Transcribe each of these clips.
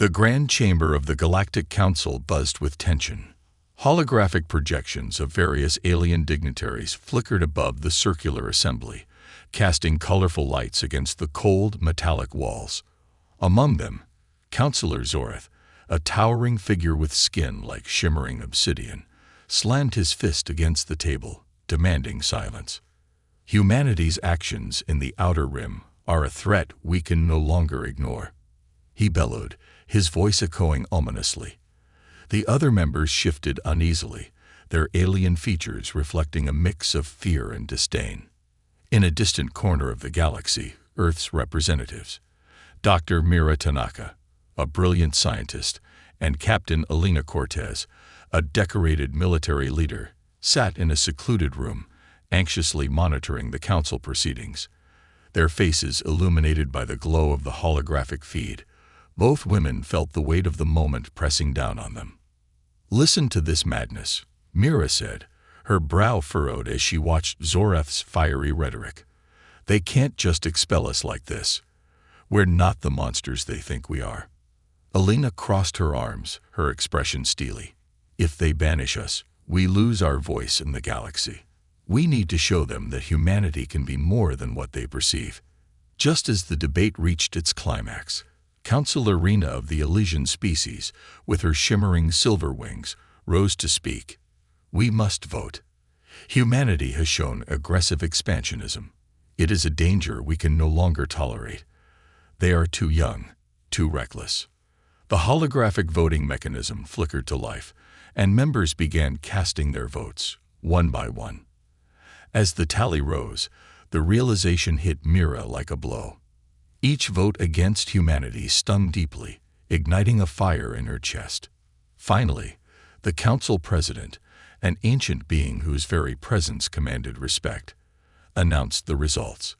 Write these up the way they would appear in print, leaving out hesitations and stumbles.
The grand chamber of the Galactic Council buzzed with tension. Holographic projections of various alien dignitaries flickered above the circular assembly, casting colorful lights against the cold, metallic walls. Among them, Councillor Zoreth, a towering figure with skin like shimmering obsidian, slammed his fist against the table, demanding silence. Humanity's actions in the Outer Rim are a threat we can no longer ignore, he bellowed, his voice echoing ominously. The other members shifted uneasily, their alien features reflecting a mix of fear and disdain. In a distant corner of the galaxy, Earth's representatives, Dr. Mira Tanaka, a brilliant scientist, and Captain Alina Cortez, a decorated military leader, sat in a secluded room, anxiously monitoring the council proceedings. Their faces illuminated by the glow of the holographic feed, both women felt the weight of the moment pressing down on them. "Listen to this madness," Mira said, her brow furrowed as she watched Zoreth's fiery rhetoric. "They can't just expel us like this. We're not the monsters they think we are." Alina crossed her arms, her expression steely. "If they banish us, we lose our voice in the galaxy. We need to show them that humanity can be more than what they perceive." Just as the debate reached its climax, Councillor Rena of the Elysian species, with her shimmering silver wings, rose to speak. "We must vote. Humanity has shown aggressive expansionism. It is a danger we can no longer tolerate. They are too young, too reckless." The holographic voting mechanism flickered to life, and members began casting their votes, one by one. As the tally rose, the realization hit Mira like a blow. Each vote against humanity stung deeply, igniting a fire in her chest. Finally, the council president, an ancient being whose very presence commanded respect, announced the results.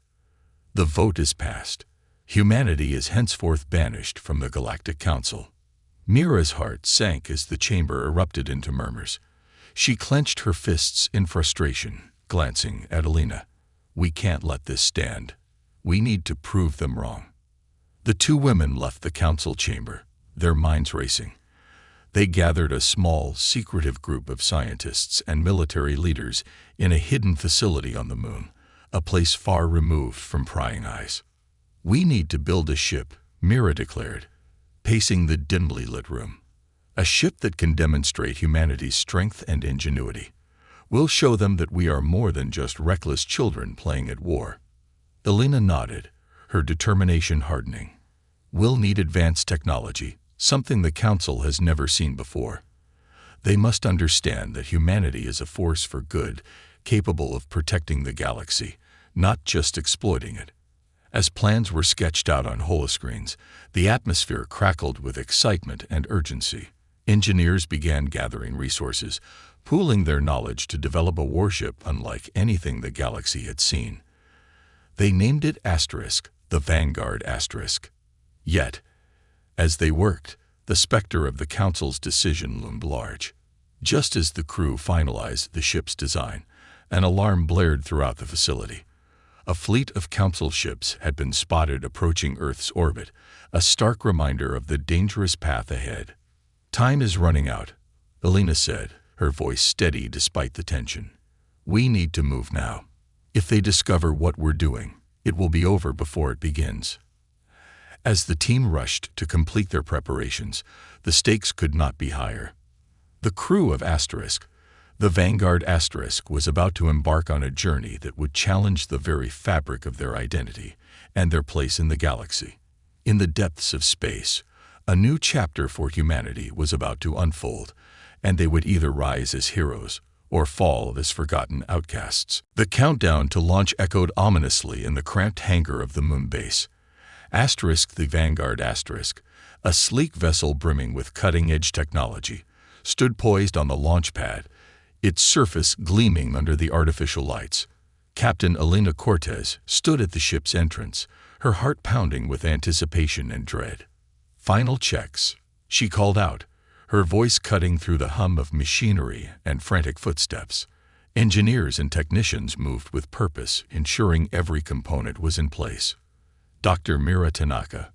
"The vote is passed. Humanity is henceforth banished from the Galactic Council." Mira's heart sank as the chamber erupted into murmurs. She clenched her fists in frustration, glancing at Alina. "We can't let this stand. We need to prove them wrong." The two women left the council chamber, their minds racing. They gathered a small, secretive group of scientists and military leaders in a hidden facility on the moon, a place far removed from prying eyes. "We need to build a ship," Mira declared, pacing the dimly lit room. "A ship that can demonstrate humanity's strength and ingenuity. We'll show them that we are more than just reckless children playing at war." Alina nodded, her determination hardening. "We'll need advanced technology, something the Council has never seen before. They must understand that humanity is a force for good, capable of protecting the galaxy, not just exploiting it." As plans were sketched out on holoscreens, the atmosphere crackled with excitement and urgency. Engineers began gathering resources, pooling their knowledge to develop a warship unlike anything the galaxy had seen. They named it Asterisk, the Vanguard Asterisk. Yet, as they worked, the specter of the Council's decision loomed large. Just as the crew finalized the ship's design, an alarm blared throughout the facility. A fleet of Council ships had been spotted approaching Earth's orbit, a stark reminder of the dangerous path ahead. "Time is running out," Alina said, her voice steady despite the tension. "We need to move now. If they discover what we're doing, it will be over before it begins." As the team rushed to complete their preparations, the stakes could not be higher. The crew of Asterisk, the Vanguard Asterisk, was about to embark on a journey that would challenge the very fabric of their identity and their place in the galaxy. In the depths of space, a new chapter for humanity was about to unfold, and they would either rise as heroes or fall as forgotten outcasts. The countdown to launch echoed ominously in the cramped hangar of the moon base. Asterisk, the Vanguard Asterisk, a sleek vessel brimming with cutting-edge technology, stood poised on the launch pad, its surface gleaming under the artificial lights. Captain Alina Cortez stood at the ship's entrance, her heart pounding with anticipation and dread. "Final checks," she called out, her voice cutting through the hum of machinery and frantic footsteps. Engineers and technicians moved with purpose, ensuring every component was in place. Dr. Mira Tanaka,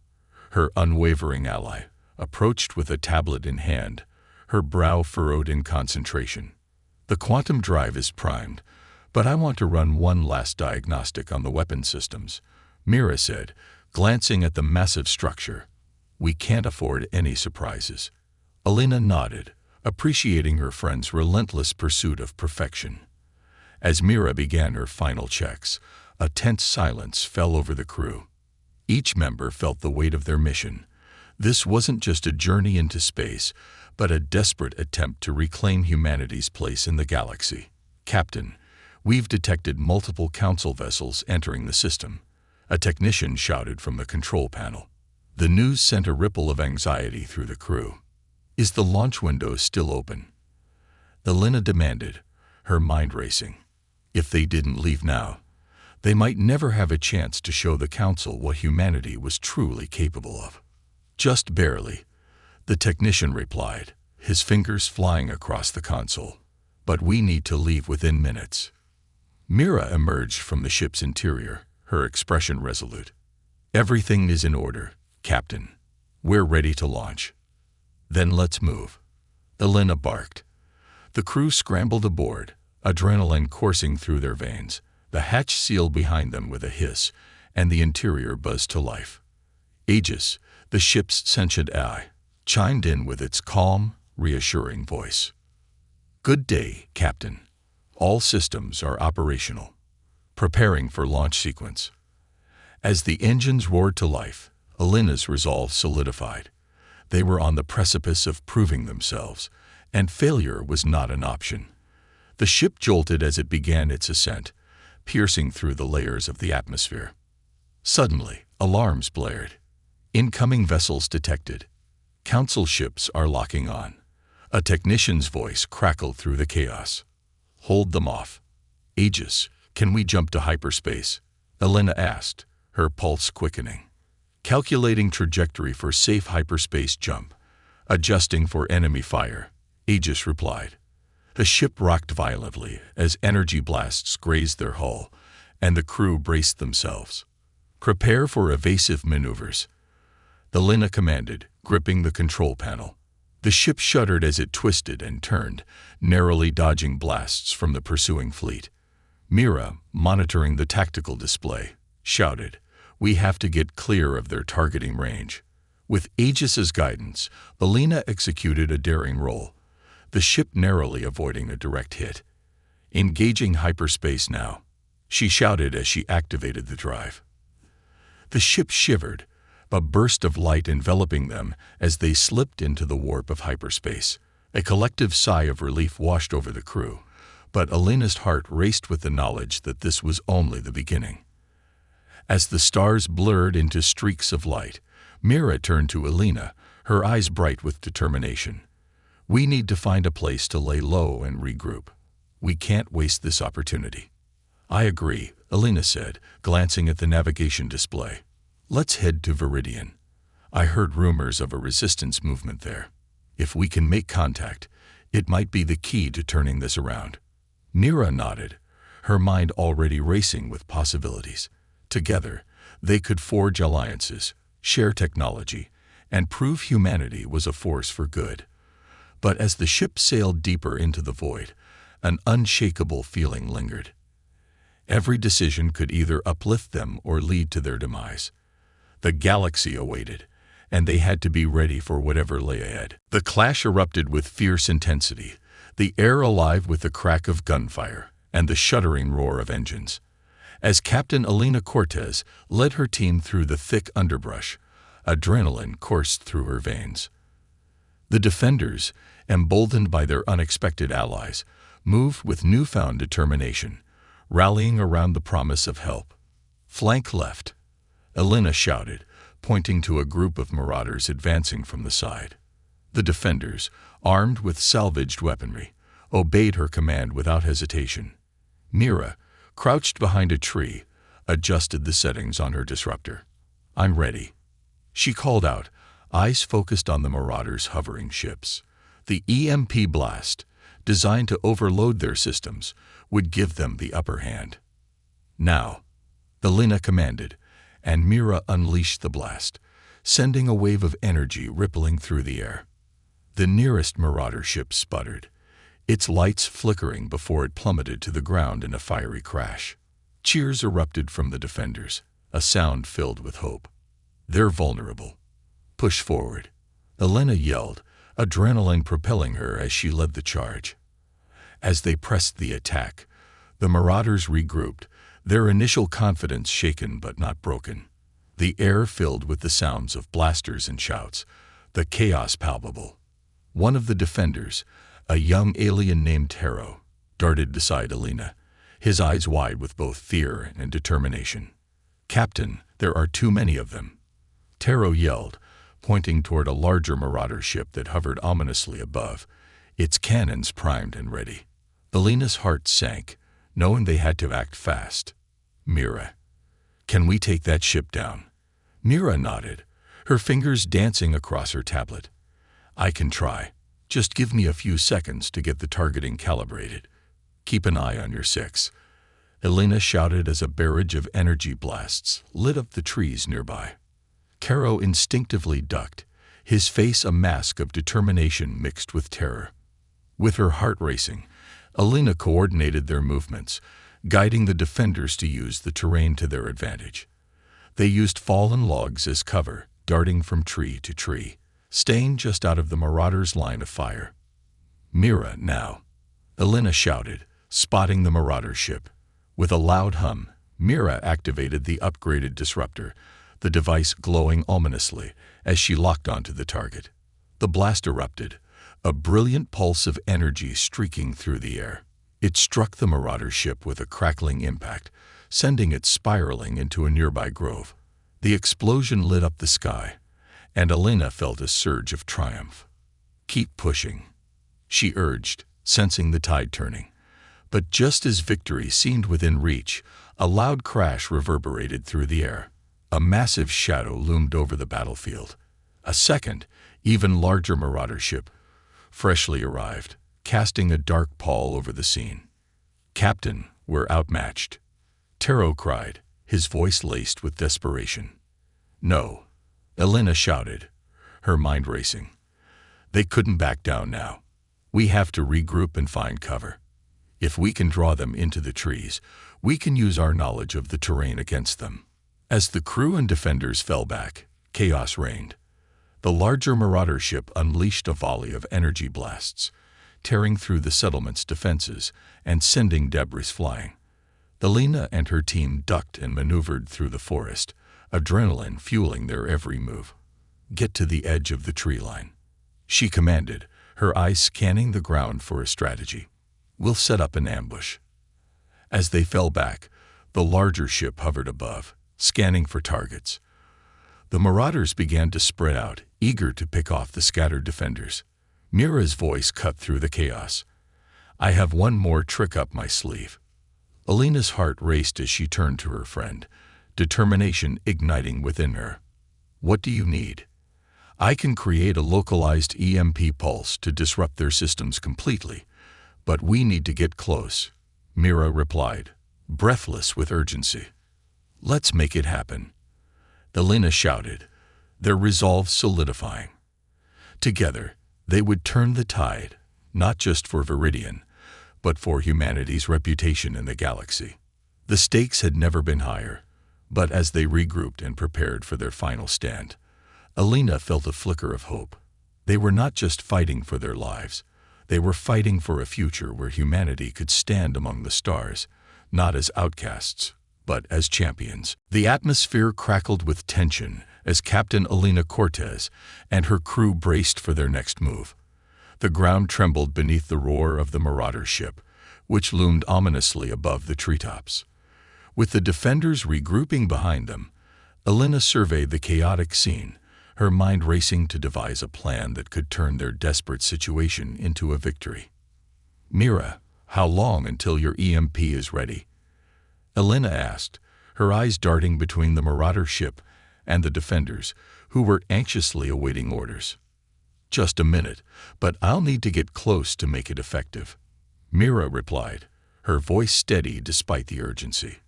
her unwavering ally, approached with a tablet in hand, her brow furrowed in concentration. "The quantum drive is primed, but I want to run one last diagnostic on the weapon systems," Mira said, glancing at the massive structure. "We can't afford any surprises." Alina nodded, appreciating her friend's relentless pursuit of perfection. As Mira began her final checks, a tense silence fell over the crew. Each member felt the weight of their mission. This wasn't just a journey into space, but a desperate attempt to reclaim humanity's place in the galaxy. "Captain, we've detected multiple Council vessels entering the system," a technician shouted from the control panel. The news sent a ripple of anxiety through the crew. "Is the launch window still open?" Alina demanded, her mind racing. If they didn't leave now, they might never have a chance to show the Council what humanity was truly capable of. "Just barely," the technician replied, his fingers flying across the console. "But we need to leave within minutes." Mira emerged from the ship's interior, her expression resolute. "Everything is in order, Captain. We're ready to launch." "Then let's move," Alina barked. The crew scrambled aboard, adrenaline coursing through their veins. The hatch sealed behind them with a hiss, and the interior buzzed to life. Aegis, the ship's sentient eye, chimed in with its calm, reassuring voice. "Good day, Captain. All systems are operational. Preparing for launch sequence." As the engines roared to life, Alina's resolve solidified. They were on the precipice of proving themselves, and failure was not an option. The ship jolted as it began its ascent, piercing through the layers of the atmosphere. Suddenly, alarms blared. "Incoming vessels detected. Council ships are locking on." A technician's voice crackled through the chaos. "Hold them off." "Aegis, can we jump to hyperspace?" Alina asked, her pulse quickening. Calculating trajectory for safe hyperspace jump. Adjusting for enemy fire, Aegis replied. The ship rocked violently as energy blasts grazed their hull, and the crew braced themselves. "Prepare for evasive maneuvers," Alina commanded, gripping the control panel. The ship shuddered as it twisted and turned, narrowly dodging blasts from the pursuing fleet. Mira, monitoring the tactical display, shouted, "We have to get clear of their targeting range." With Aegis's guidance, Alina executed a daring roll, the ship narrowly avoiding a direct hit. "Engaging hyperspace now," she shouted as she activated the drive. The ship shivered, a burst of light enveloping them as they slipped into the warp of hyperspace. A collective sigh of relief washed over the crew, but Alina's heart raced with the knowledge that this was only the beginning. As the stars blurred into streaks of light, Mira turned to Alina, her eyes bright with determination. "We need to find a place to lay low and regroup. We can't waste this opportunity." "I agree," Alina said, glancing at the navigation display. "Let's head to Viridian. I heard rumors of a resistance movement there. If we can make contact, it might be the key to turning this around." Mira nodded, her mind already racing with possibilities. Together, they could forge alliances, share technology, and prove humanity was a force for good. But as the ship sailed deeper into the void, an unshakable feeling lingered. Every decision could either uplift them or lead to their demise. The galaxy awaited, and they had to be ready for whatever lay ahead. The clash erupted with fierce intensity, the air alive with the crack of gunfire and the shuddering roar of engines. As Captain Alina Cortez led her team through the thick underbrush, adrenaline coursed through her veins. The defenders, emboldened by their unexpected allies, moved with newfound determination, rallying around the promise of help. "Flank left," Alina shouted, pointing to a group of marauders advancing from the side. The defenders, armed with salvaged weaponry, obeyed her command without hesitation. Mira, crouched behind a tree, adjusted the settings on her disruptor. "I'm ready," she called out, eyes focused on the marauders' hovering ships. The EMP blast, designed to overload their systems, would give them the upper hand. "Now," Alina commanded, and Mira unleashed the blast, sending a wave of energy rippling through the air. The nearest marauder ship sputtered, its lights flickering before it plummeted to the ground in a fiery crash. Cheers erupted from the defenders, a sound filled with hope. "They're vulnerable. Push forward," Elena yelled, adrenaline propelling her as she led the charge. As they pressed the attack, the marauders regrouped, their initial confidence shaken but not broken. The air filled with the sounds of blasters and shouts, the chaos palpable. One of the defenders, a young alien named Taro, darted beside Elena, his eyes wide with both fear and determination. "Captain, there are too many of them," Taro yelled, pointing toward a larger marauder ship that hovered ominously above, its cannons primed and ready. Elena's heart sank, knowing they had to act fast. "Mira, can we take that ship down?" Mira nodded, her fingers dancing across her tablet. "I can try. Just give me a few seconds to get the targeting calibrated. Keep an eye on your six," Elena shouted as a barrage of energy blasts lit up the trees nearby. Caro instinctively ducked, his face a mask of determination mixed with terror. With her heart racing, Elena coordinated their movements, guiding the defenders to use the terrain to their advantage. They used fallen logs as cover, darting from tree to tree, staying just out of the marauders' line of fire. "Mira, now," Elena shouted, spotting the marauder ship. With a loud hum, Mira activated the upgraded disruptor, the device glowing ominously as she locked onto the target. The blast erupted, a brilliant pulse of energy streaking through the air. It struck the marauder ship with a crackling impact, sending it spiraling into a nearby grove. The explosion lit up the sky, and Elena felt a surge of triumph. "Keep pushing," she urged, sensing the tide turning. But just as victory seemed within reach, a loud crash reverberated through the air. A massive shadow loomed over the battlefield. A second, even larger marauder ship, freshly arrived, casting a dark pall over the scene. "Captain, we're outmatched," Taro cried, his voice laced with desperation. "No," Elena shouted, her mind racing. "They couldn't back down now. We have to regroup and find cover. If we can draw them into the trees, we can use our knowledge of the terrain against them." As the crew and defenders fell back, chaos reigned. The larger marauder ship unleashed a volley of energy blasts, tearing through the settlement's defenses and sending debris flying. Elena and her team ducked and maneuvered through the forest, adrenaline fueling their every move. "Get to the edge of the tree line," she commanded, her eyes scanning the ground for a strategy. "We'll set up an ambush." As they fell back, the larger ship hovered above, scanning for targets. The marauders began to spread out, eager to pick off the scattered defenders. Mira's voice cut through the chaos. "I have one more trick up my sleeve." Elena's heart raced as she turned to her friend, determination igniting within her. "What do you need?" "I can create a localized EMP pulse to disrupt their systems completely, but we need to get close," Mira replied, breathless with urgency. "Let's make it happen," Elena shouted, their resolve solidifying. Together, they would turn the tide, not just for Viridian, but for humanity's reputation in the galaxy. The stakes had never been higher, but as they regrouped and prepared for their final stand, Elena felt a flicker of hope. They were not just fighting for their lives, they were fighting for a future where humanity could stand among the stars, not as outcasts, but as champions. The atmosphere crackled with tension as Captain Elena Cortez and her crew braced for their next move. The ground trembled beneath the roar of the marauder ship, which loomed ominously above the treetops. With the defenders regrouping behind them, Elena surveyed the chaotic scene, her mind racing to devise a plan that could turn their desperate situation into a victory. "Mira, how long until your EMP is ready?" Elena asked, her eyes darting between the marauder ship and the defenders, who were anxiously awaiting orders. "Just a minute, but I'll need to get close to make it effective," Mira replied, her voice steady despite the urgency.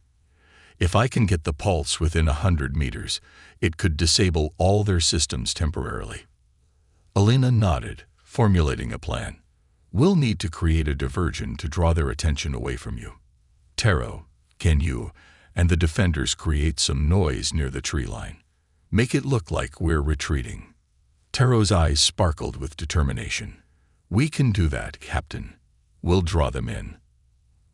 If I can get the pulse within 100 meters, it could disable all their systems temporarily. Elena nodded, formulating a plan. We'll need to create a diversion to draw their attention away from you. Taro, can you and the defenders create some noise near the tree line? Make it look like we're retreating. Taro's eyes sparkled with determination. We can do that, Captain. We'll draw them in.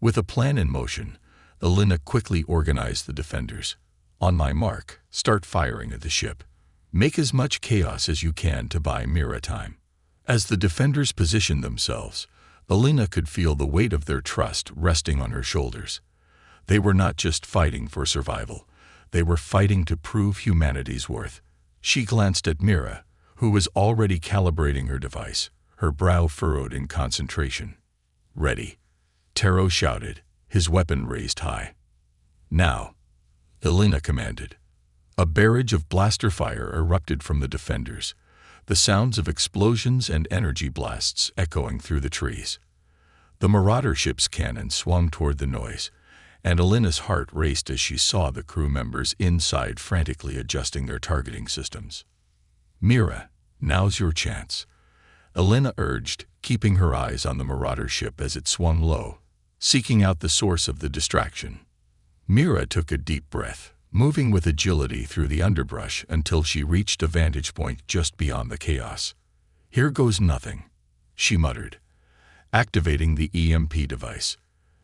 With a plan in motion, Elena quickly organized the defenders. On my mark, start firing at the ship. Make as much chaos as you can to buy Mira time. As the defenders positioned themselves, Elena could feel the weight of their trust resting on her shoulders. They were not just fighting for survival. They were fighting to prove humanity's worth. She glanced at Mira, who was already calibrating her device, her brow furrowed in concentration. Ready, Taro shouted, his weapon raised high. Now, Elena commanded. A barrage of blaster fire erupted from the defenders, the sounds of explosions and energy blasts echoing through the trees. The Marauder ship's cannon swung toward the noise, and Elena's heart raced as she saw the crew members inside frantically adjusting their targeting systems. Mira, now's your chance, Elena urged, keeping her eyes on the Marauder ship as it swung low, seeking out the source of the distraction. Mira took a deep breath, moving with agility through the underbrush until she reached a vantage point just beyond the chaos. Here goes nothing, she muttered, activating the EMP device.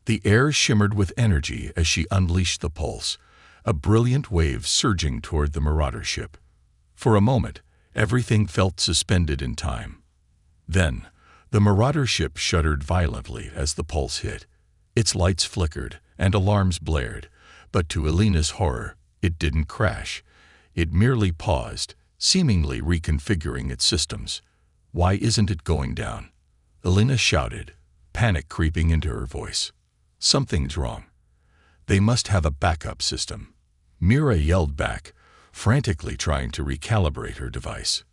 The air shimmered with energy as she unleashed the pulse, a brilliant wave surging toward the Marauder ship. For a moment, everything felt suspended in time. Then, the Marauder ship shuddered violently as the pulse hit. Its lights flickered and alarms blared, but to Elena's horror, it didn't crash. It merely paused, seemingly reconfiguring its systems. Why isn't it going down? Elena shouted, panic creeping into her voice. Something's wrong. They must have a backup system. Mira yelled back, frantically trying to recalibrate her device.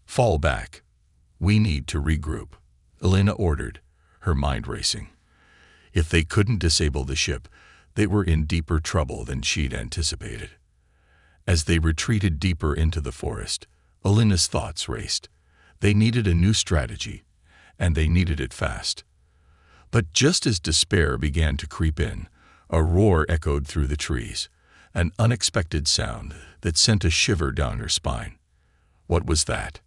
Fall back. We need to regroup, Elena ordered, her mind racing. If they couldn't disable the ship, they were in deeper trouble than she'd anticipated. As they retreated deeper into the forest, Elena's thoughts raced. They needed a new strategy, and they needed it fast. But just as despair began to creep in, a roar echoed through the trees, an unexpected sound that sent a shiver down her spine. What was that?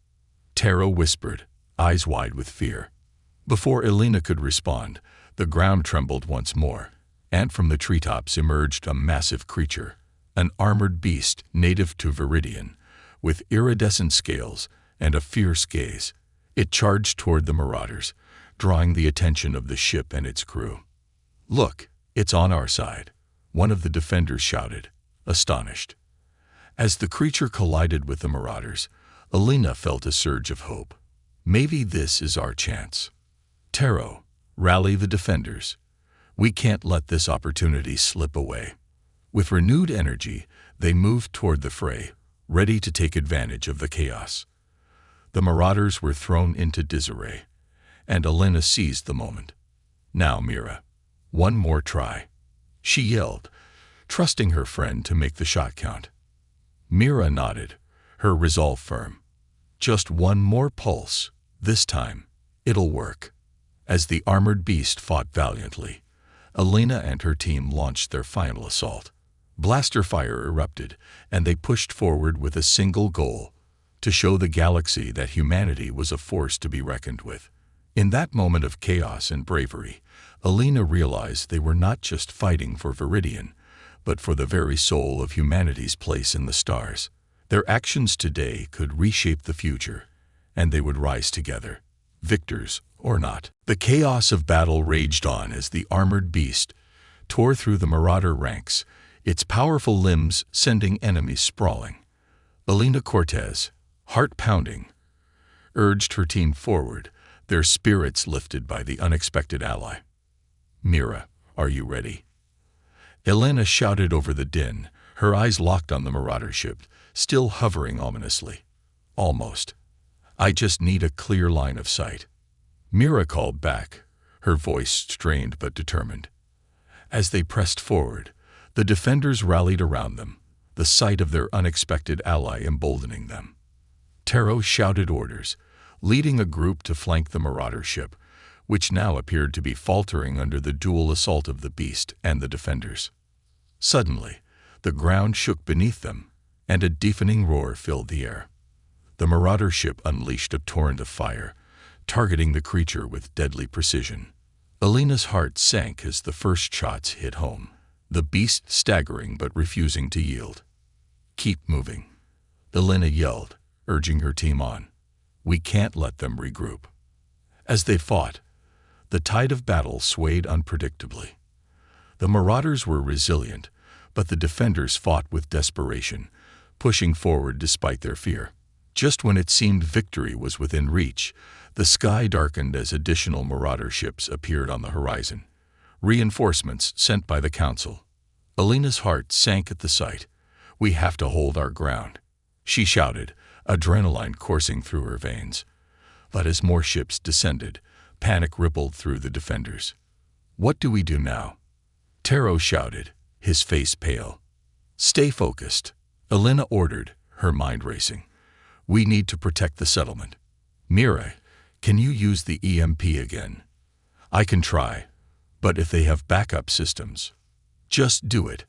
Taro whispered, eyes wide with fear. Before Elena could respond, the ground trembled once more, and from the treetops emerged a massive creature, an armored beast native to Viridian, with iridescent scales and a fierce gaze. It charged toward the Marauders, drawing the attention of the ship and its crew. Look, it's on our side, one of the defenders shouted, astonished. As the creature collided with the Marauders, Elena felt a surge of hope. Maybe this is our chance. Taro, rally the defenders. We can't let this opportunity slip away. With renewed energy, they moved toward the fray, ready to take advantage of the chaos. The Marauders were thrown into disarray, and Elena seized the moment. Now, Mira, one more try, she yelled, trusting her friend to make the shot count. Mira nodded, her resolve firm. Just one more pulse. This time, it'll work. As the armored beast fought valiantly, Elena and her team launched their final assault. Blaster fire erupted, and they pushed forward with a single goal: to show the galaxy that humanity was a force to be reckoned with. In that moment of chaos and bravery, Elena realized they were not just fighting for Viridian, but for the very soul of humanity's place in the stars. Their actions today could reshape the future, and they would rise together, victors or not. The chaos of battle raged on as the armored beast tore through the Marauder ranks, its powerful limbs sending enemies sprawling. Elena Cortez, heart pounding, urged her team forward, their spirits lifted by the unexpected ally. Mira, are you ready? Elena shouted over the din, her eyes locked on the Marauder ship, still hovering ominously. Almost. I just need a clear line of sight. Mira called back, her voice strained but determined. As they pressed forward, The defenders rallied around them, the sight of their unexpected ally emboldening them. Taro shouted orders, leading a group to flank the marauder ship, which now appeared to be faltering under the dual assault of the beast and the defenders. Suddenly, the ground shook beneath them, and a deafening roar filled the air. The marauder ship unleashed a torrent of fire, targeting the creature with deadly precision. Alina's heart sank as the first shots hit home, the beast staggering but refusing to yield. "Keep moving," Alina yelled, urging her team on. "We can't let them regroup." As they fought, the tide of battle swayed unpredictably. The marauders were resilient, but the defenders fought with desperation, pushing forward despite their fear. Just when it seemed victory was within reach, the sky darkened as additional marauder ships appeared on the horizon. Reinforcements sent by the Council. Alina's heart sank at the sight. "We have to hold our ground," she shouted, adrenaline coursing through her veins. But as more ships descended, panic rippled through the defenders. "What do we do now?" Taro shouted, his face pale. "Stay focused," Alina ordered, her mind racing. "We need to protect the settlement." "Mira, can you use the EMP again?" "I can try, but if they have backup systems..." "Just do it,"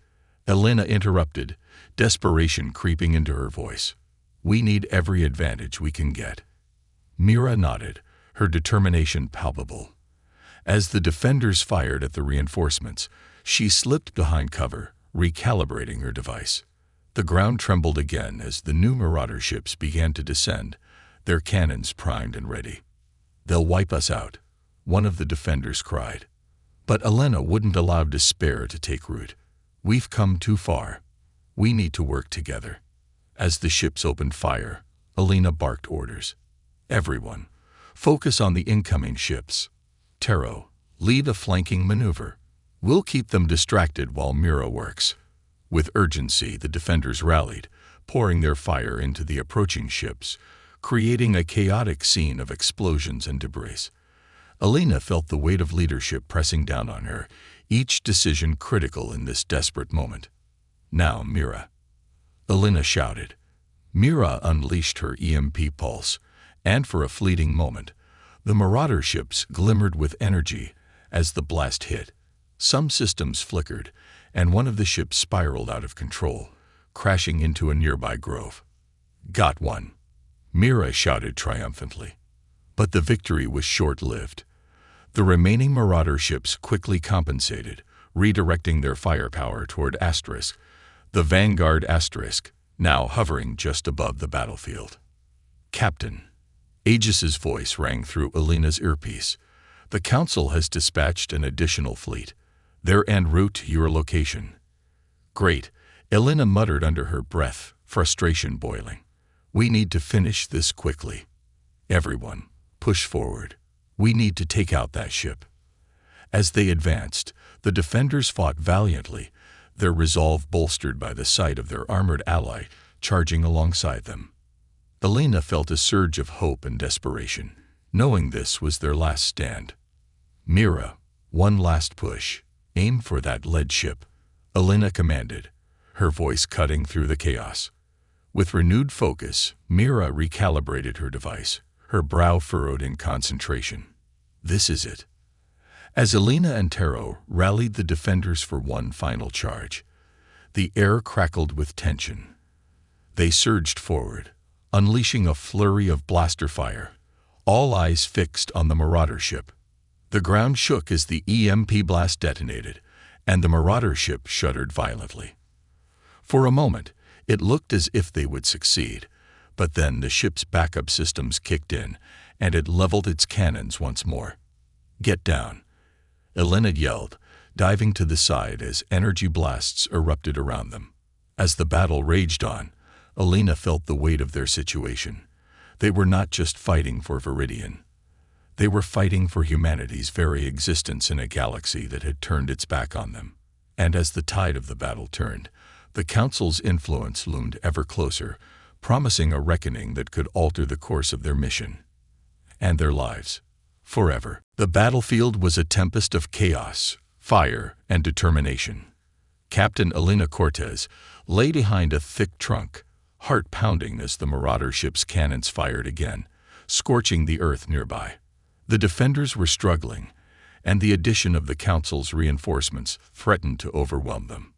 Alina interrupted, desperation creeping into her voice. "We need every advantage we can get." Mira nodded, her determination palpable. As the defenders fired at the reinforcements, she slipped behind cover, recalibrating her device. The ground trembled again as the new marauder ships began to descend, their cannons primed and ready. "They'll wipe us out," one of the defenders cried. But Alina wouldn't allow despair to take root. "We've come too far. We need to work together." As the ships opened fire, Alina barked orders. "Everyone, focus on the incoming ships. Taro, lead a flanking maneuver. We'll keep them distracted while Mira works." With urgency, the defenders rallied, pouring their fire into the approaching ships, creating a chaotic scene of explosions and debris. Alina felt the weight of leadership pressing down on her, each decision critical in this desperate moment. "Now, Mira," Alina shouted. Mira unleashed her EMP pulse, and for a fleeting moment, the marauder ships glimmered with energy as the blast hit. Some systems flickered, and one of the ships spiraled out of control, crashing into a nearby grove. "Got one," Mira shouted triumphantly. But the victory was short-lived. The remaining marauder ships quickly compensated, redirecting their firepower toward Asterisk, the Vanguard Asterisk, now hovering just above the battlefield. "Captain," Aegis's voice rang through Alina's earpiece. "The Council has dispatched an additional fleet. They're en route to your location." "Great," Alina muttered under her breath, frustration boiling. "We need to finish this quickly. Everyone, push forward. We need to take out that ship." As they advanced, the defenders fought valiantly, their resolve bolstered by the sight of their armored ally charging alongside them. Alina felt a surge of hope and desperation, knowing this was their last stand. "Mira, one last push. Aim for that lead ship," Alina commanded, her voice cutting through the chaos. With renewed focus, Mira recalibrated her device, her brow furrowed in concentration. "This is it." As Alina and Taro rallied the defenders for one final charge, the air crackled with tension. They surged forward, unleashing a flurry of blaster fire, all eyes fixed on the marauder ship. The ground shook as the EMP blast detonated, and the marauder ship shuddered violently. For a moment, it looked as if they would succeed, but then the ship's backup systems kicked in, and it leveled its cannons once more. "Get down," Alina yelled, diving to the side as energy blasts erupted around them. As the battle raged on, Alina felt the weight of their situation. They were not just fighting for Viridian. They were fighting for humanity's very existence in a galaxy that had turned its back on them. And as the tide of the battle turned, the Council's influence loomed ever closer, promising a reckoning that could alter the course of their mission and their lives forever. The battlefield was a tempest of chaos, fire, and determination. Captain Elena Cortez lay behind a thick trunk, heart pounding as the Marauder ship's cannons fired again, scorching the earth nearby. The defenders were struggling, and the addition of the Council's reinforcements threatened to overwhelm them.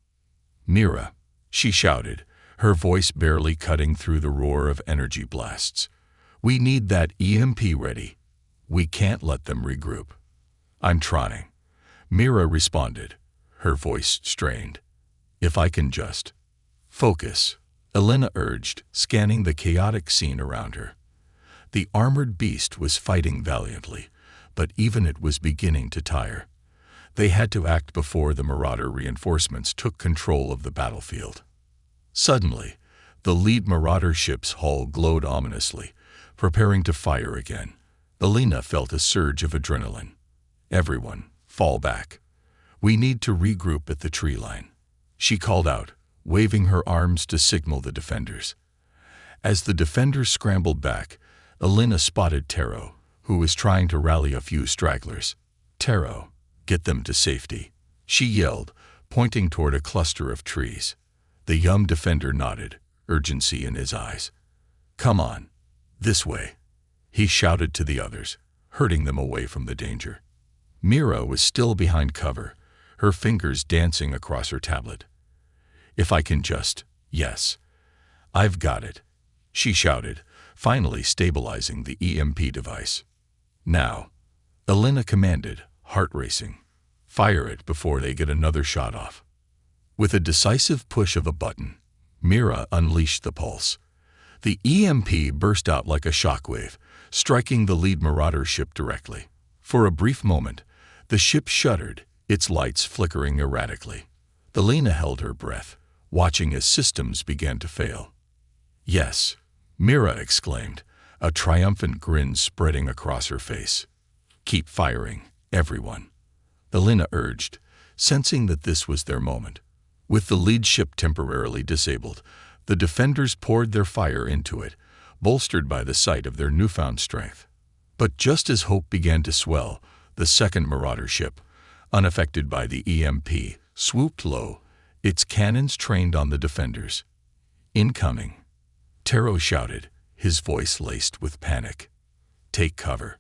"Mira," she shouted, her voice barely cutting through the roar of energy blasts. "We need that EMP ready. We can't let them regroup." "I'm trying," Mira responded, her voice strained. "If I can just focus," Elena urged, scanning the chaotic scene around her. The armored beast was fighting valiantly, but even it was beginning to tire. They had to act before the Marauder reinforcements took control of the battlefield. Suddenly, the lead Marauder ship's hull glowed ominously, preparing to fire again. Elena felt a surge of adrenaline. "Everyone, fall back. We need to regroup at the tree line," she called out, waving her arms to signal the defenders. As the defenders scrambled back, Elena spotted Taro, who was trying to rally a few stragglers. "Taro, get them to safety," she yelled, pointing toward a cluster of trees. The young defender nodded, urgency in his eyes. "Come on, this way," he shouted to the others, herding them away from the danger. Mira was still behind cover, her fingers dancing across her tablet. "If I can just, yes, I've got it," she shouted, finally stabilizing the EMP device. "Now," Elena commanded, heart racing. "Fire it before they get another shot off." With a decisive push of a button, Mira unleashed the pulse. The EMP burst out like a shockwave, striking the lead Marauder ship directly. For a brief moment, the ship shuddered, its lights flickering erratically. Elena held her breath, watching as systems began to fail. "Yes," Mira exclaimed, a triumphant grin spreading across her face. "Keep firing, everyone," Elena urged, sensing that this was their moment. With the lead ship temporarily disabled, the defenders poured their fire into it, bolstered by the sight of their newfound strength. But just as hope began to swell, the second Marauder ship, unaffected by the EMP, swooped low, its cannons trained on the defenders. "Incoming," Taro shouted, his voice laced with panic. "Take cover,"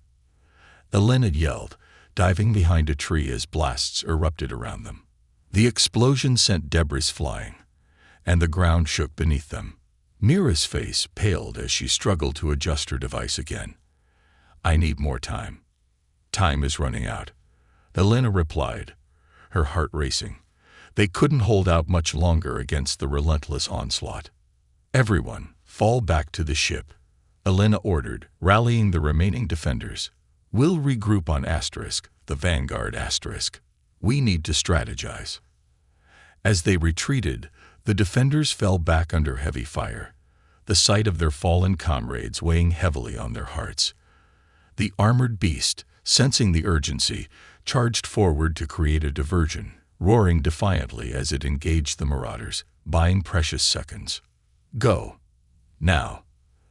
Elena yelled, diving behind a tree as blasts erupted around them. The explosion sent debris flying, and the ground shook beneath them. Mira's face paled as she struggled to adjust her device again. "I need more time." "Time is running out," Elena replied, her heart racing. They couldn't hold out much longer against the relentless onslaught. "Everyone, fall back to the ship," Elena ordered, rallying the remaining defenders. "We'll regroup on Asterisk, the Vanguard Asterisk. We need to strategize." As they retreated, the defenders fell back under heavy fire, the sight of their fallen comrades weighing heavily on their hearts. The armored beast, sensing the urgency, charged forward to create a diversion, roaring defiantly as it engaged the Marauders, buying precious seconds. "Go. Now,"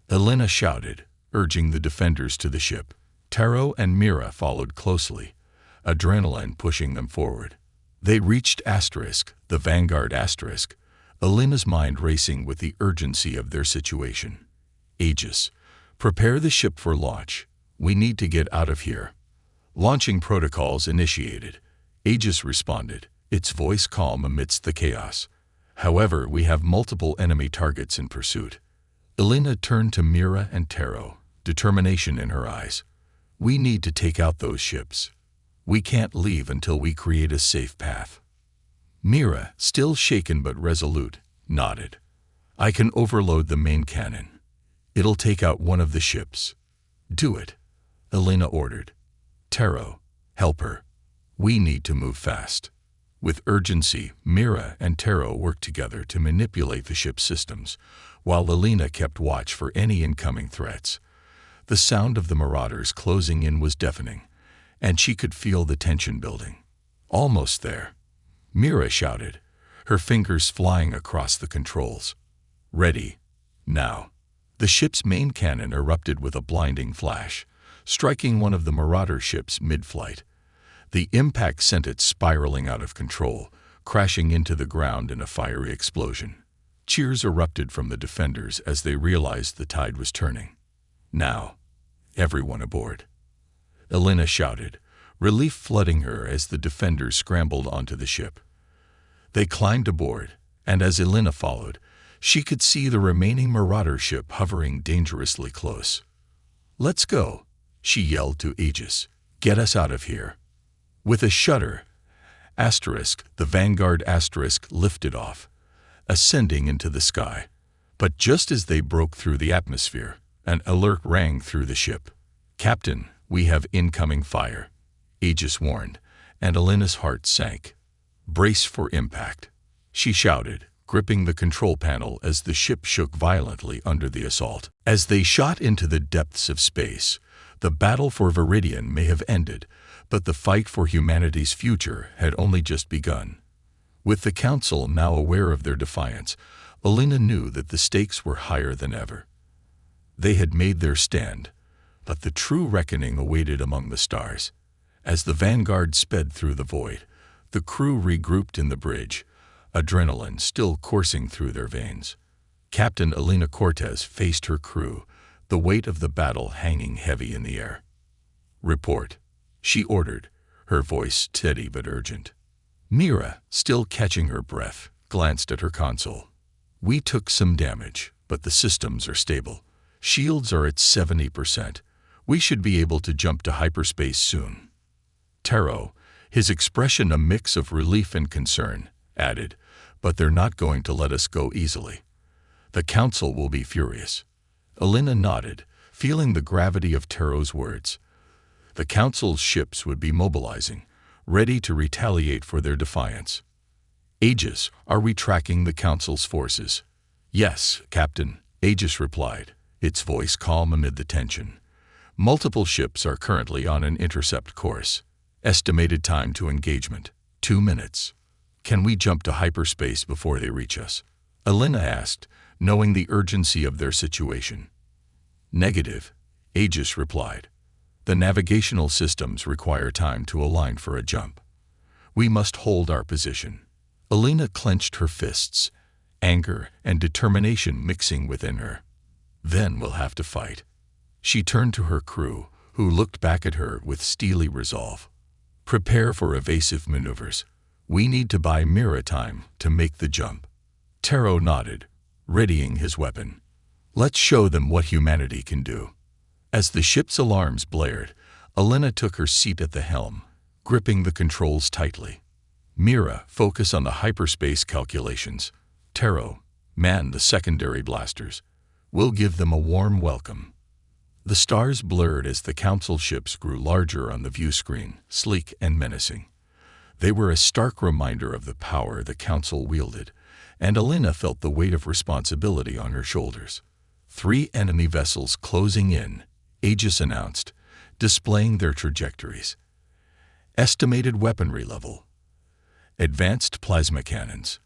Elena shouted, urging the defenders to the ship. Taro and Mira followed closely, adrenaline pushing them forward. They reached Asterisk, the Vanguard Asterisk, Elena's mind racing with the urgency of their situation. "Aegis, prepare the ship for launch. We need to get out of here." "Launching protocols initiated," Aegis responded, its voice calm amidst the chaos. "However, we have multiple enemy targets in pursuit." Elena turned to Mira and Taro, determination in her eyes. "We need to take out those ships. We can't leave until we create a safe path." Mira, still shaken but resolute, nodded. "I can overload the main cannon. It'll take out one of the ships." "Do it," Elena ordered. "Taro, help her. We need to move fast." With urgency, Mira and Taro worked together to manipulate the ship's systems, while Elena kept watch for any incoming threats. The sound of the Marauders closing in was deafening, and she could feel the tension building. "Almost there," Mira shouted, her fingers flying across the controls. "Ready. Now." The ship's main cannon erupted with a blinding flash, striking one of the Marauder ships mid-flight. The impact sent it spiraling out of control, crashing into the ground in a fiery explosion. Cheers erupted from the defenders as they realized the tide was turning. "Now, everyone aboard," Elena shouted, relief flooding her as the defenders scrambled onto the ship. They climbed aboard, and as Elena followed, she could see the remaining Marauder ship hovering dangerously close. "Let's go," she yelled to Aegis. "Get us out of here." With a shudder, the Vanguard lifted off, ascending into the sky. But just as they broke through the atmosphere, an alert rang through the ship. "Captain, we have incoming fire," Aegis warned, and Elena's heart sank. "Brace for impact," she shouted, gripping the control panel as the ship shook violently under the assault. As they shot into the depths of space, the battle for Viridian may have ended, but the fight for humanity's future had only just begun. With the Council now aware of their defiance, Elena knew that the stakes were higher than ever. They had made their stand, but the true reckoning awaited among the stars. As the Vanguard sped through the void, the crew regrouped in the bridge, adrenaline still coursing through their veins. Captain Elena Cortez faced her crew, the weight of the battle hanging heavy in the air. "Report," she ordered, her voice steady but urgent. Mira, still catching her breath, glanced at her console. "We took some damage, but the systems are stable. Shields are at 70%. We should be able to jump to hyperspace soon." Taro, his expression a mix of relief and concern, added, "But they're not going to let us go easily. The Council will be furious." Elena nodded, feeling the gravity of Taro's words. The Council's ships would be mobilizing, ready to retaliate for their defiance. "Aegis, are we tracking the Council's forces?" "Yes, Captain," Aegis replied, its voice calm amid the tension. "Multiple ships are currently on an intercept course. Estimated time to engagement, 2 minutes. Can we jump to hyperspace before they reach us?" Elena asked, knowing the urgency of their situation. "Negative," Aegis replied. "The navigational systems require time to align for a jump. We must hold our position." Elena clenched her fists, anger and determination mixing within her. "Then we'll have to fight." She turned to her crew, who looked back at her with steely resolve. "Prepare for evasive maneuvers. We need to buy Mira time to make the jump." Taro nodded, readying his weapon. "Let's show them what humanity can do." As the ship's alarms blared, Elena took her seat at the helm, gripping the controls tightly. "Mira, focus on the hyperspace calculations. Taro, man the secondary blasters. We'll give them a warm welcome." The stars blurred as the Council ships grew larger on the view screen, sleek and menacing. They were a stark reminder of the power the Council wielded, and Elena felt the weight of responsibility on her shoulders. 3 enemy vessels closing in, Aegis announced, displaying their trajectories. Estimated weaponry level. Advanced plasma cannons.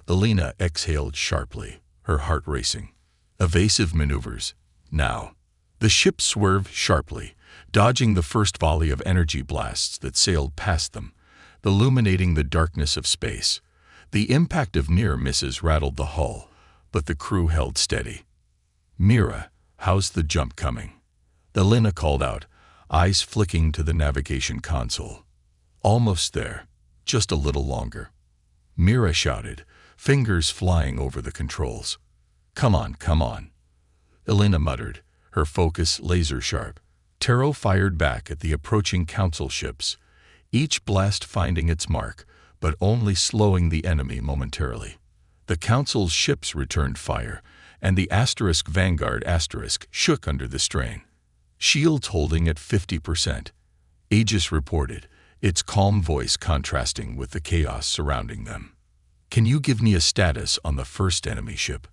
Elena exhaled sharply, her heart racing. Evasive maneuvers. Now. The ship swerved sharply, dodging the first volley of energy blasts that sailed past them, illuminating the darkness of space. The impact of near misses rattled the hull, but the crew held steady. "Mira, how's the jump coming?" Elena called out, eyes flicking to the navigation console. "Almost there. Just a little longer." Mira shouted, fingers flying over the controls. Come on," Elena muttered, her focus laser-sharp. Taro fired back at the approaching Council ships, each blast finding its mark, but only slowing the enemy momentarily. The Council's ships returned fire, and the Vanguard shook under the strain. Shields holding at 50%, Aegis reported, its calm voice contrasting with the chaos surrounding them. "Can you give me a status on the first enemy ship?"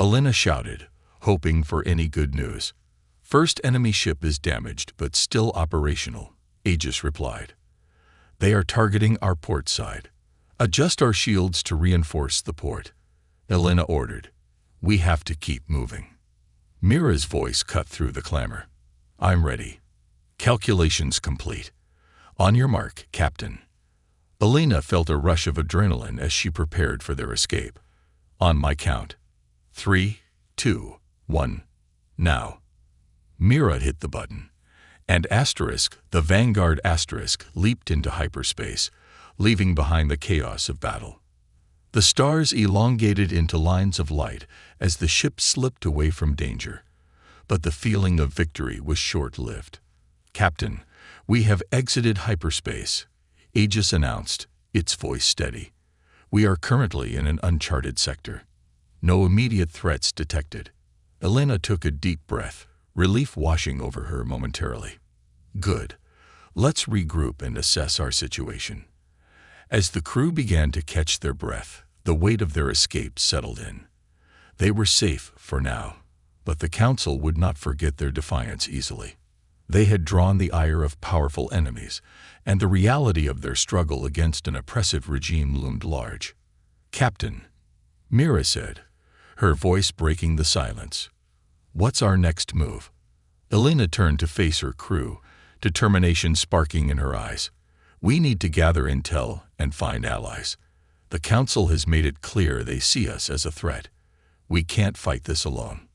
Elena shouted, hoping for any good news. "First enemy ship is damaged but still operational," Aegis replied. "They are targeting our port side. Adjust our shields to reinforce the port," Elena ordered. "We have to keep moving." Mira's voice cut through the clamor. "I'm ready. Calculations complete. On your mark, Captain." Elena felt a rush of adrenaline as she prepared for their escape. On my count. 3, 2, 1. Now. Mira hit the button, and the Vanguard Asterisk, leaped into hyperspace, leaving behind the chaos of battle. The stars elongated into lines of light as the ship slipped away from danger, but the feeling of victory was short-lived. "Captain, we have exited hyperspace," Aegis announced, its voice steady. "We are currently in an uncharted sector. No immediate threats detected." Elena took a deep breath, relief washing over her momentarily. "Good. Let's regroup and assess our situation." As the crew began to catch their breath, the weight of their escape settled in. They were safe for now, but the Council would not forget their defiance easily. They had drawn the ire of powerful enemies, and the reality of their struggle against an oppressive regime loomed large. "Captain," Mira said, her voice breaking the silence, "what's our next move?" Elena turned to face her crew, determination sparking in her eyes. "We need to gather intel and find allies. The Council has made it clear they see us as a threat. We can't fight this alone."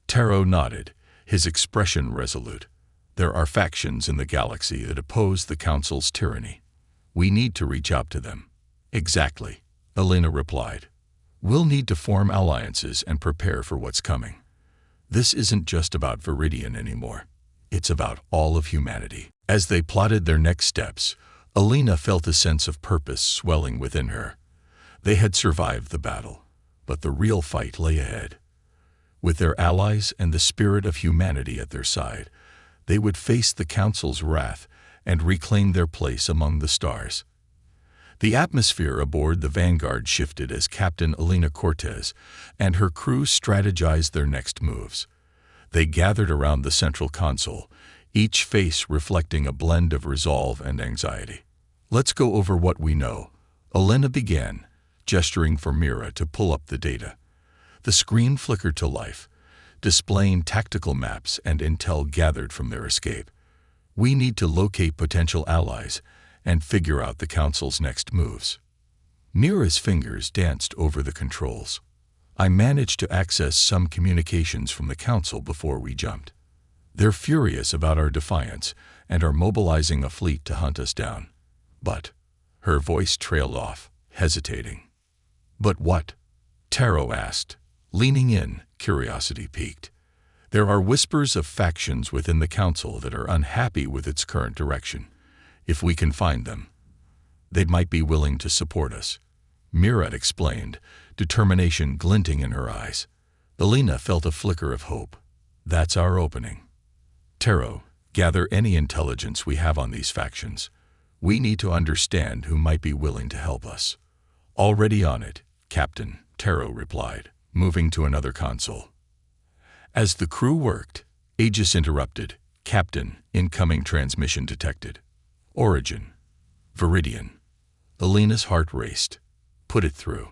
Taro nodded, his expression resolute. "There are factions in the galaxy that oppose the Council's tyranny. We need to reach out to them." "Exactly," Elena replied. "We'll need to form alliances and prepare for what's coming. This isn't just about Viridian anymore. It's about all of humanity." As they plotted their next steps, Elena felt a sense of purpose swelling within her. They had survived the battle, but the real fight lay ahead. With their allies and the spirit of humanity at their side, they would face the Council's wrath and reclaim their place among the stars. The atmosphere aboard the Vanguard shifted as Captain Elena Cortez and her crew strategized their next moves. They gathered around the central console, each face reflecting a blend of resolve and anxiety. "Let's go over what we know," Elena began, gesturing for Mira to pull up the data. The screen flickered to life, displaying tactical maps and intel gathered from their escape. "We need to locate potential allies and figure out the Council's next moves." Mira's fingers danced over the controls. "I managed to access some communications from the Council before we jumped. They're furious about our defiance and are mobilizing a fleet to hunt us down. But," her voice trailed off, hesitating. "But what?" Taro asked, leaning in, curiosity piqued. "There are whispers of factions within the Council that are unhappy with its current direction. If we can find them, they might be willing to support us," Mira explained, determination glinting in her eyes. Elena felt a flicker of hope. "That's our opening. Taro, gather any intelligence we have on these factions. We need to understand who might be willing to help us." "Already on it, Captain," Taro replied, moving to another console. As the crew worked, Aegis interrupted. "Captain, incoming transmission detected. Origin. Viridian." Elena's heart raced. "Put it through."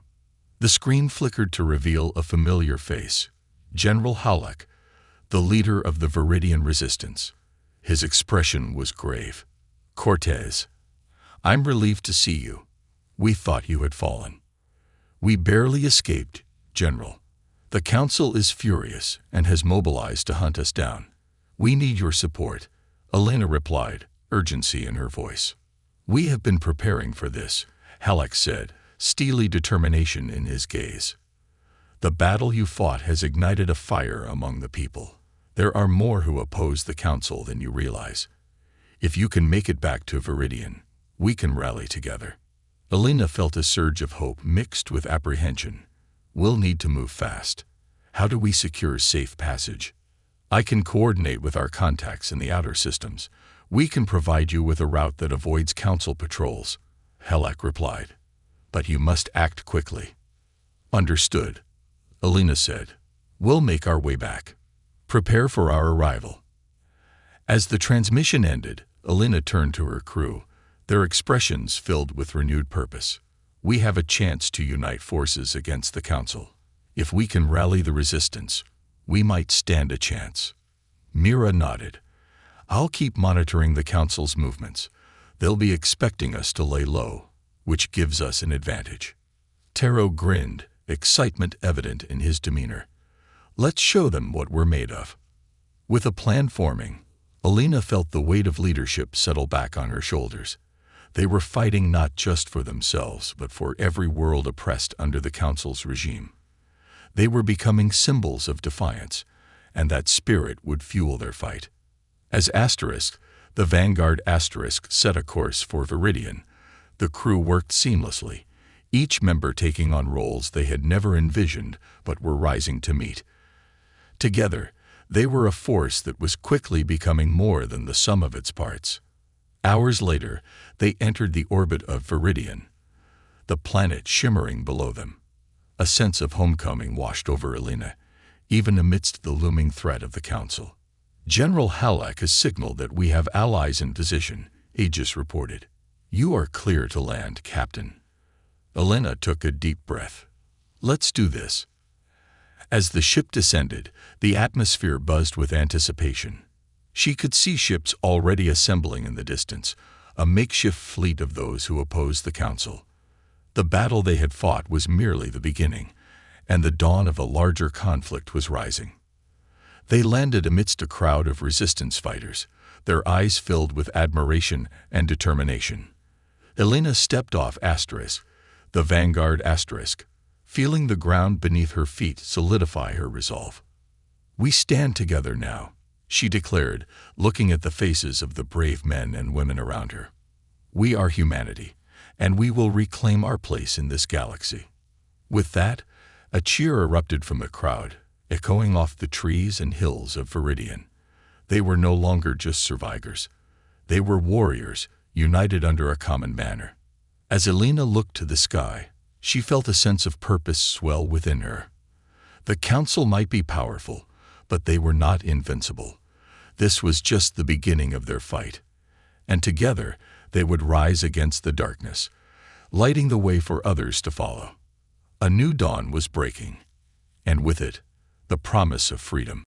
The screen flickered to reveal a familiar face. General Halleck, the leader of the Viridian resistance. His expression was grave. "Cortez, I'm relieved to see you. We thought you had fallen." "We barely escaped, General. The Council is furious and has mobilized to hunt us down. We need your support," Elena replied, urgency in her voice. "We have been preparing for this," Halleck said, steely determination in his gaze. "The battle you fought has ignited a fire among the people. There are more who oppose the Council than you realize. If you can make it back to Viridian, we can rally together." Elena felt a surge of hope mixed with apprehension. "We'll need to move fast. How do we secure safe passage?" "I can coordinate with our contacts in the outer systems. We can provide you with a route that avoids Council patrols," Halleck replied. "But you must act quickly." "Understood," Elena said. "We'll make our way back. Prepare for our arrival." As the transmission ended, Elena turned to her crew, their expressions filled with renewed purpose. "We have a chance to unite forces against the Council. If we can rally the resistance, we might stand a chance." Mira nodded. "I'll keep monitoring the Council's movements. They'll be expecting us to lay low. which gives us an advantage." Taro grinned, excitement evident in his demeanor. "Let's show them what we're made of." With a plan forming, Alina felt the weight of leadership settle back on her shoulders. They were fighting not just for themselves, but for every world oppressed under the Council's regime. They were becoming symbols of defiance, and that spirit would fuel their fight. As Asterisk, the Vanguard Asterisk, set a course for Viridian, the crew worked seamlessly, each member taking on roles they had never envisioned but were rising to meet. Together, they were a force that was quickly becoming more than the sum of its parts. Hours later, they entered the orbit of Viridian, the planet shimmering below them. A sense of homecoming washed over Alina, even amidst the looming threat of the Council. "General Halleck has signaled that we have allies in position," Aegis reported. "You are clear to land, Captain." Alina took a deep breath. "Let's do this." As the ship descended, the atmosphere buzzed with anticipation. She could see ships already assembling in the distance, a makeshift fleet of those who opposed the Council. The battle they had fought was merely the beginning, and the dawn of a larger conflict was rising. They landed amidst a crowd of resistance fighters, their eyes filled with admiration and determination. Alina stepped off Asterisk, the Vanguard Asterisk, feeling the ground beneath her feet solidify her resolve. "We stand together now," she declared, looking at the faces of the brave men and women around her. "We are humanity, and we will reclaim our place in this galaxy." With that, a cheer erupted from the crowd, echoing off the trees and hills of Viridian. They were no longer just survivors. They were warriors, united under a common banner. As Alina looked to the sky, she felt a sense of purpose swell within her. The Council might be powerful, but they were not invincible. This was just the beginning of their fight, and together they would rise against the darkness, lighting the way for others to follow. A new dawn was breaking, and with it, the promise of freedom.